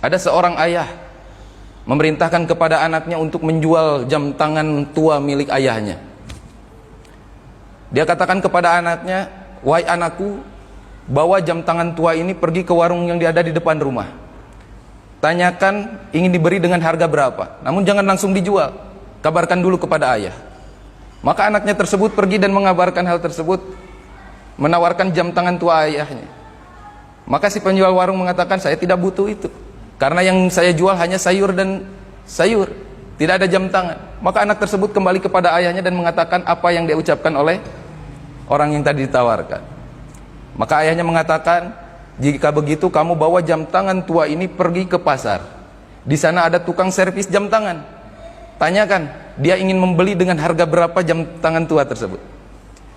Ada seorang ayah memerintahkan kepada anaknya untuk menjual jam tangan tua milik ayahnya. Dia katakan kepada anaknya, "Wahai anakku, bawa jam tangan tua ini pergi ke warung yang ada di depan rumah. Tanyakan ingin diberi dengan harga berapa. Namun jangan langsung dijual. Kabarkan dulu kepada ayah." Maka anaknya tersebut pergi dan mengabarkan hal tersebut, menawarkan jam tangan tua ayahnya. Maka si penjual warung mengatakan, "Saya tidak butuh itu. Karena yang saya jual hanya sayur dan sayur, tidak ada jam tangan." Maka anak tersebut kembali kepada ayahnya dan mengatakan apa yang dia ucapkan oleh orang yang tadi ditawarkan. Maka ayahnya mengatakan, "Jika begitu kamu bawa jam tangan tua ini pergi ke pasar. Di sana ada tukang servis jam tangan. Tanyakan dia ingin membeli dengan harga berapa jam tangan tua tersebut."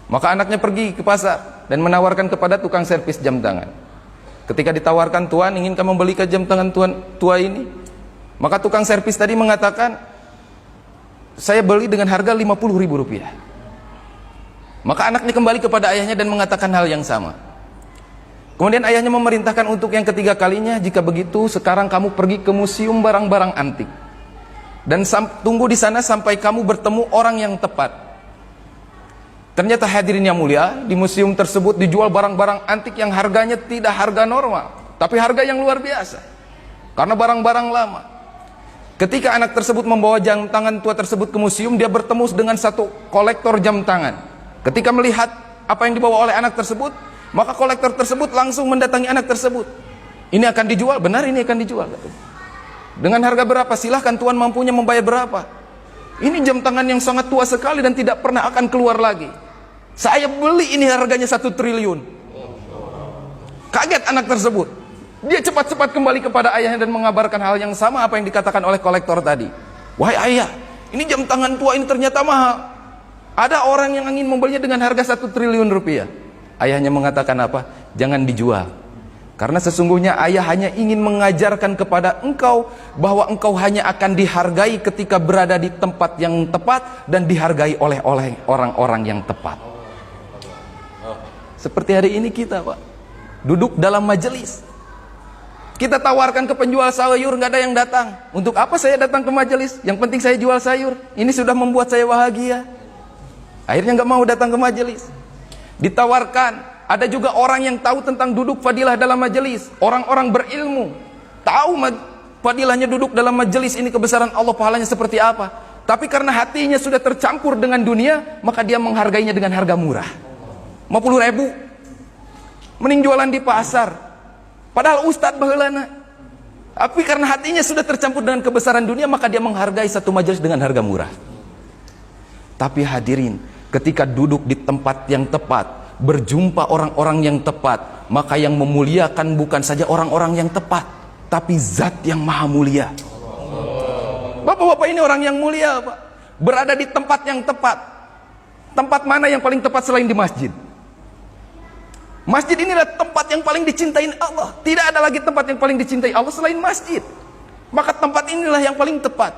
Maka anaknya pergi ke pasar dan menawarkan kepada tukang servis jam tangan. Ketika ditawarkan, "Tuan, inginkah membeli ke jam tangan tua ini?" Maka tukang servis tadi mengatakan, "Saya beli dengan harga 50.000 rupiah." Maka anaknya kembali kepada ayahnya dan mengatakan hal yang sama. Kemudian ayahnya memerintahkan untuk yang ketiga kalinya, "Jika begitu sekarang kamu pergi ke museum barang-barang antik dan tunggu di sana sampai kamu bertemu orang yang tepat." Ternyata hadirin yang mulia, di museum tersebut dijual barang-barang antik yang harganya tidak harga normal, tapi harga yang luar biasa, karena barang-barang lama. Ketika anak tersebut membawa jam tangan tua tersebut ke museum, dia bertemu dengan satu kolektor jam tangan. Ketika melihat apa yang dibawa oleh anak tersebut, maka kolektor tersebut langsung mendatangi anak tersebut. "Ini akan dijual?" "Benar, ini akan dijual." "Dengan harga berapa? Silahkan tuan mampunya membayar berapa. Ini jam tangan yang sangat tua sekali dan tidak pernah akan keluar lagi. Saya beli ini harganya 1 triliun. Kaget anak tersebut. Dia cepat-cepat kembali kepada ayahnya dan mengabarkan hal yang sama apa yang dikatakan oleh kolektor tadi. "Wahai ayah, ini jam tangan tua ini ternyata mahal. Ada orang yang ingin membelinya dengan harga 1 triliun rupiah. Ayahnya mengatakan apa? "Jangan dijual. Karena sesungguhnya ayah hanya ingin mengajarkan kepada engkau bahwa engkau hanya akan dihargai ketika berada di tempat yang tepat dan dihargai oleh orang-orang yang tepat." Seperti hari ini kita, Pak, duduk dalam majelis, kita tawarkan ke penjual sayur, nggak ada yang datang. Untuk apa saya datang ke majelis? Yang penting saya jual sayur. Ini sudah membuat saya bahagia. Akhirnya nggak mau datang ke majelis. Ditawarkan, ada juga orang yang tahu tentang duduk fadilah dalam majelis. Orang-orang berilmu tahu fadilahnya duduk dalam majelis ini, kebesaran Allah, pahalanya seperti apa. Tapi karena hatinya sudah tercampur dengan dunia, maka dia menghargainya dengan harga murah, 50.000. Mending jualan di pasar. Padahal ustadz baheulana. Tapi karena hatinya sudah tercampur dengan kebesaran dunia, maka dia menghargai satu majelis dengan harga murah. Tapi hadirin, ketika duduk di tempat yang tepat, berjumpa orang-orang yang tepat, maka yang memuliakan bukan saja orang-orang yang tepat, tapi zat yang maha mulia. Bapak-bapak, ini orang yang mulia, Pak. Berada di tempat yang tepat. Tempat mana yang paling tepat selain di masjid? Masjid inilah tempat yang paling dicintai Allah. Tidak ada lagi tempat yang paling dicintai Allah selain masjid. Maka tempat inilah yang paling tepat.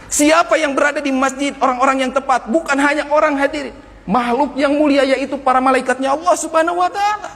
Siapa yang berada di masjid, orang-orang yang tepat, bukan hanya orang hadirin, makhluk yang mulia, yaitu para malaikatnya Allah Subhanahu wa ta'ala.